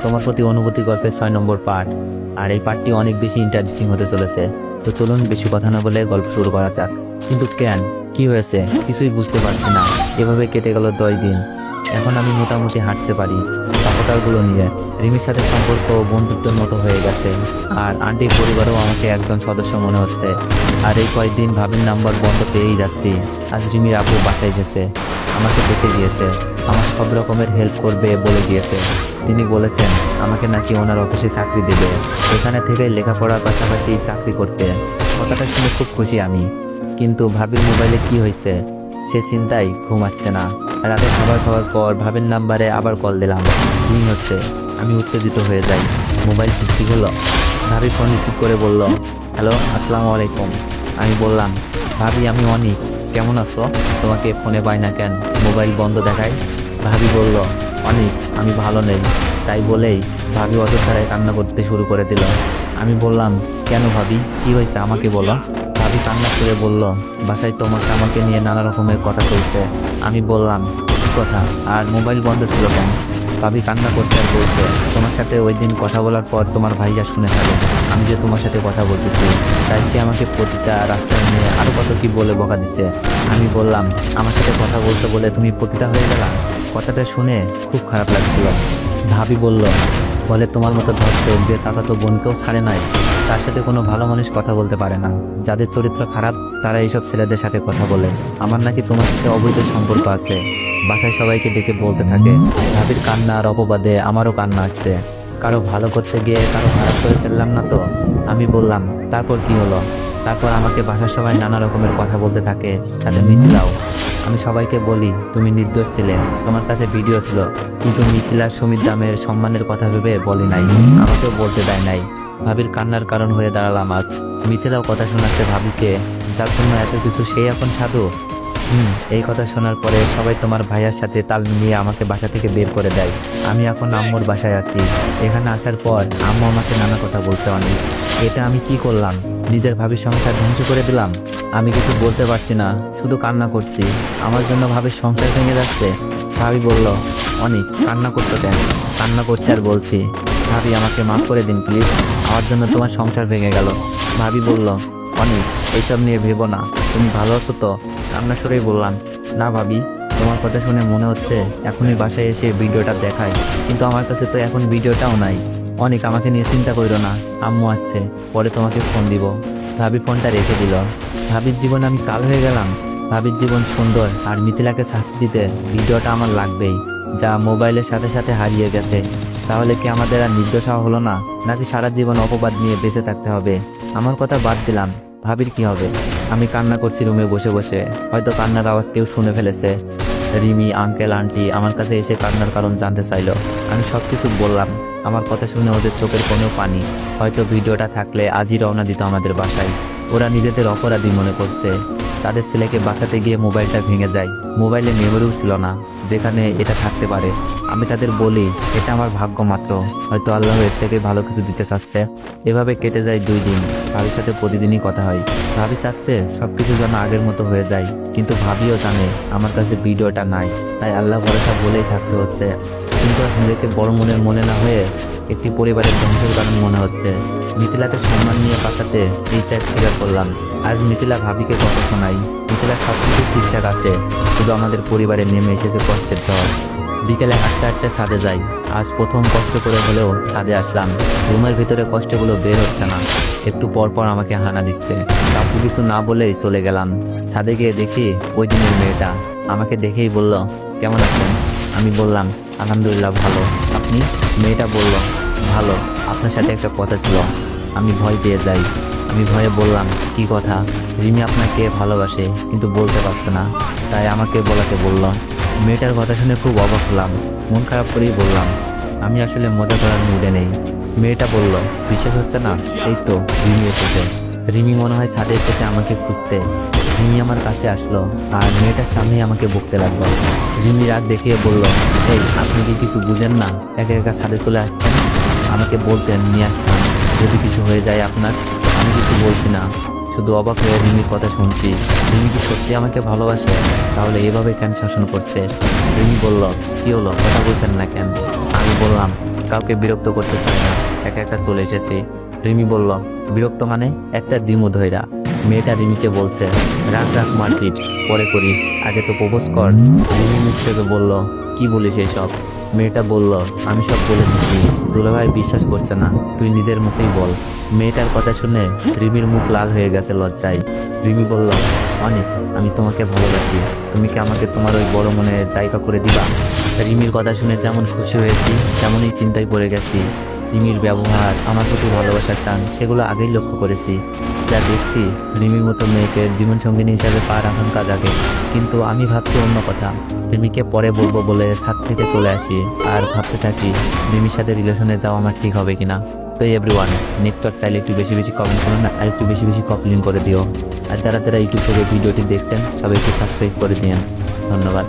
তোমার প্রতি অনুভূতি গল্পের 6 নম্বর পার্ট। আর এই পার্টটি অনেক বেশি ইন্টারেস্টিং হতে চলেছে। তো চলুন বেশি কথা না বলে গল্প শুরু করা যাক। কিন্তু কেন, কি হয়েছে কিছুই বুঝতে পারছি না। এভাবে কেটে গেল 10 দিন। এখন আমি মোটামুটি হাঁটতে পারি সাপোর্টারগুলো নিয়ে। রিমির সাথে সম্পর্ক বন্ধুত্বের মতো হয়ে গেছে। আর আন্টির পরিবারও আমাকে একজন সদস্য মনে হচ্ছে। আর এই কয়েকদিন ভাবির নাম্বার বন্ধ পেয়েই যাচ্ছি। আজ রিমির আপু বাসায় গেছে, আমাকে দেখে গিয়েছে, আমার সব রকমের হেল্প করবে বলে দিয়েছে। তিনি বলেছেন আমাকে নাকি ওনার অফিসে চাকরি দেবে, এখানে থেকে লেখাপড়ার পাশাপাশি চাকরি করতে। কথাটা শুনে খুব খুশি আমি। কিন্তু ভাবির মোবাইলে কি হয়েছে সে চিন্তায় ঘুমাচ্ছে না। রাতে খাবার খাওয়ার পর ভাবির নাম্বারে আবার কল দিলাম, রিং হচ্ছে। আমি উত্তেজিত হয়ে যাই। মোবাইল ঠিক হলো। ভাবি ফোন রিসিভ করে বলল, হ্যালো, আসসালামু আলাইকুম। আমি বললাম, ভাবি আমি অনিক, কেমন আছো? তোমাকে ফোনে পাই না কেন, মোবাইল বন্ধ দেখায়? ভাবি বলল, অনিক আমি ভালো নেই। তাই বলেই ভাবি অযথায় কান্না করতে শুরু করে দিল। আমি বললাম, কেন ভাবি, কি হয়েছে আমাকে বলো। ভাবি কান্না করে বলল, বাসায় আমাকে নিয়ে নানা রকমের কথা চলছে। আমি বললাম, কি কথা, আর মোবাইল বন্ধ ছিল কেন? ভাবি কান্না করছে আর বলছে, তোমার সাথে ওই দিন কথা বলার পর তোমার ভাইয়া শুনে ফেলে আমি যে তোমার সাথে কথা বলতেছি। তাই সে আমাকে প্রতিটা রাস্তায় নিয়ে আরও কত কি বলে বকা দিচ্ছে। আমি বললাম, আমার সাথে কথা বলতে বলে তুমি পতিতা হয়ে গেলা? কথাটা শুনে খুব খারাপ লাগছিল। ভাবি বলল, বলে তোমার মতো ধর্ষক যে চাচাতো বোনকেও ছাড়ে নাই, তার সাথে কোনো ভালো মানুষ কথা বলতে পারে না। যাদের চরিত্র খারাপ তারা এইসব ছেলেদের সাথে কথা বলে। আমার নাকি তোমার সাথে অবৈধ সম্পর্ক আছে। বাসায় সবাইকে ডেকে বলতে থাকে। ভাবির কান্না আর অপবাদে আমারও কান্না আসছে। কারো ভালো করতে গিয়ে কারো খারাপ করে ফেললাম না তো? আমি বললাম, তারপর কি হলো? তারপর আমাকে বাসার সবাই নানা রকমের কথা বলতে থাকে, সাথে মিথিলাও। আমি সবাইকে বলি তুমি নির্দোষ ছিলে, তোমার কাছে ভিডিও ছিল। কিন্তু মিথিলা সুমিত দামের সম্মানের কথা ভেবে বলি নাই, আমাকেও বলতে দেয় নাই। ভাবির কান্নার কারণ হয়ে দাঁড়ালাম আজ। মিথিলাও কথা শোনাচ্ছে ভাবিকে, যার জন্য এত কিছু সেই এখন সাধু। এই কথা শোনার পরে সবাই তোমার ভাইয়ার সাথে তাল মিলিয়ে আমাকে বাসা থেকে বের করে দেয়। আমি এখন আম্মুর বাসায় আছি। এখানে আসার পর আম্মু আমাকে নানা কথা বলছে অনেক। এটা আমি কি করলাম? নিজের ভাবির সংসার ধ্বংস করে দিলাম। আমি কিছু বলতে পারছি না, শুধু কান্না করছি। আমার জন্য ভাবির সংসার ভেঙে যাচ্ছে। ভাবি বলল, অনেক কান্না করছো কেন? কান্না করছি আর বলছি, ভাবি আমাকে মাফ করে দিন প্লিজ, আমার জন্য তোমার সংসার ভেঙে গেল। ভাবি বলল, অনেক এইসব নিয়ে ভেবো না, তুমি ভালো আছো তো? কান্না সরেই বললাম, না ভাবি, তোমার কথা শুনে মনে হচ্ছে এখনই বাসায় এসে ভিডিওটা দেখাই, কিন্তু আমার কাছে তো এখন ভিডিওটাও নাই। অনেক আমাকে নিয়ে চিন্তা করো না, আম্মু আসছে, পরে তোমাকে ফোন দিব। ভাবি ফোনটা রেখে দিল। ভাবির জীবন আমি কাল হয়ে গেলাম। ভাবির জীবন সুন্দর, আর মিথিলাকে শাস্তি দিতে ভিডিওটা আমার লাগবেই, যা মোবাইলের সাথে সাথে হারিয়ে গেছে। তাহলে কি আমাদের আর নির্দোষ হওয়া হলো না, নাকি সারা জীবন অপবাদ নিয়ে বেঁচে থাকতে হবে? আমার কথা বাদ দিলাম, ভাবির কি হবে? আমি কান্না করছি রুমে বসে বসে। হয়তো কান্নার আওয়াজ কেউ শুনে ফেলেছে। রিমি, আঙ্কেল, আন্টি আমার কাছে এসে কান্নার কারণ জানতে চাইলো। আমি সব কিছু বললাম। আমার কথা শুনে ওদের চোখের কোণেও পানি। হয়তো ভিডিওটা থাকলে আজই রওনা দিত আমাদের বাসায়। ওরা নিজেদের অপরাধী মনে করছে। তাদের ছেলেকে বাঁচাতে গিয়ে মোবাইলটা ভেঙে যায়। মোবাইলে মেমোরিও ছিল না যেখানে এটা থাকতে পারে। আমি তাদের বলি, এটা আমার ভাগ্য মাত্র, হয়তো আল্লাহ এর থেকে ভালো কিছু দিতে চাচ্ছে। এভাবে কেটে যায় 2 দিন। ভাবির সাথে প্রতিদিনই কথা হয়। ভাবি চাচ্ছে সবকিছু যেন আগের মতো হয়ে যায়, কিন্তু ভাবিও জানে আমার কাছে ভিডিওটা নাই। তাই আল্লাহ ভরসা বলেই থাকতে হচ্ছে। কিন্তু নিজেকে বড় মনের মনে না হয়ে একটি পরিবারের ধ্বংসের কারণ মনে হচ্ছে। মিথিলাকে সম্মান নিয়ে বাঁচাতে এই ত্যাগ স্বীকার করলাম। আজ মিথিলা ভাবিকে কথা শোনাই। মিথিলা সব কিছু ঠিকঠাক আছে, শুধু আমাদের পরিবারে নেমে এসেছে কষ্টের ঝড়। বিকেলে হাঁটতে হাঁটতে ছাদে যাই। আজ প্রথম কষ্ট করে হলেও ছাদে আসলাম। রুমের ভিতরে কষ্টগুলো বের হচ্ছে না, একটু পর পর আমাকে হানা দিচ্ছে। কাউকে কিছু না বলেই চলে গেলাম। ছাদে গিয়ে দেখি ওই দিনের মেয়েটা আমাকে দেখেই বলল, কেমন আছেন? আমি বললাম, আলহামদুলিল্লাহ ভালো। আপনি? মেয়েটা বলল, ভালো, আপনার সাথে একটা কথা ছিল। আমি ভয় পেয়ে যাই। আমি ভয়ে বললাম, কি কথা? রিমি আপনাকে ভালোবাসে কিন্তু বলতে পারছে না, তাই আমাকে বলাতে বলল। মেয়েটার কথা শুনে খুব অবাক হলাম। মন খারাপ করেই বললাম, আমি আসলে মজা করার মুডে নেই। মেয়েটা বলল, বিশ্বাস হচ্ছে না? এই তো রিমি এসেছে। রিমি মনে হয় ছাদে এসেছে আমাকে খুঁজতে। রিমি আমার কাছে আসলো আর মেয়েটার সামনেই আমাকে বকতে লাগলো। রিমি রাগ দেখিয়ে বলল, এই আপনি কি কিছু বুঝেন না? একা একা ছাদে চলে আসছেন, আমাকে বলতেন নিয়ে আসতাম যদি কিছু হয়ে যায় আপনার। আমি কিছু বলছি না, শুধু অবাক হয়ে রিমির কথা শুনছি। রিমি কি সত্যি আমাকে ভালোবাসে? তাহলে এভাবে কেন শাসন করছে? রিমি বলল, কি হলো, কথা বলছেন না কেন? আমি বললাম, কাউকে বিরক্ত করতে চাই না, একা একা চলে এসেছি। রিমি বলল, বিরক্ত মানে? একটা দিমু ধইরা। মেয়েটা রিমিকে বলছে, রাখ রাখ মারপিট, পরে করিস, আগে তো প্রপোজ কর। রিমি মুখ থেকে বলল, কি বলিস এসব? মেয়েটা বলল, আমি সব বলে দিচ্ছি, দুলাভাই বিশ্বাস করছে না, তুই নিজের মুখেই বল। মেয়েটার কথা শুনে রিমির মুখ লাল হয়ে গেছে লজ্জায়। রিমি বলল, অনেক, আমি তোমাকে ভালোবাসি, তুমি কি আমাকে তোমার ওই বড় মনে জায়গা করে দিবা? রিমির কথা শুনে যেমন খুশি হয়েছি তেমনই চিন্তায় পড়ে গেছি। রিমির ব্যবহার, আমার প্রতি ভালোবাসার টান, সেগুলো আগেই লক্ষ্য করেছি। যা দেখছি, রিমির মতো মেয়েকে জীবনসঙ্গিনী হিসাবে পা রাখার কাজ আগে। কিন্তু আমি ভাবছি অন্য কথা। রিমিকে পরে বলবো বলে ছাদ থেকে চলে আসি আর ভাবতে থাকি রিমির সাথে রিলেশনে যাওয়া আমার ঠিক হবে কিনা। তো এভরিওয়ান, নেটওয়ার্ক চাইলে একটু বেশি বেশি কমেন্ট করুন আর একটু বেশি বেশি কপি লিঙ্ক করে দিও। আর যারা যারা ইউটিউব থেকে ভিডিওটি দেখছেন সবাই একটু সাবস্ক্রাইব করে দিন। ধন্যবাদ।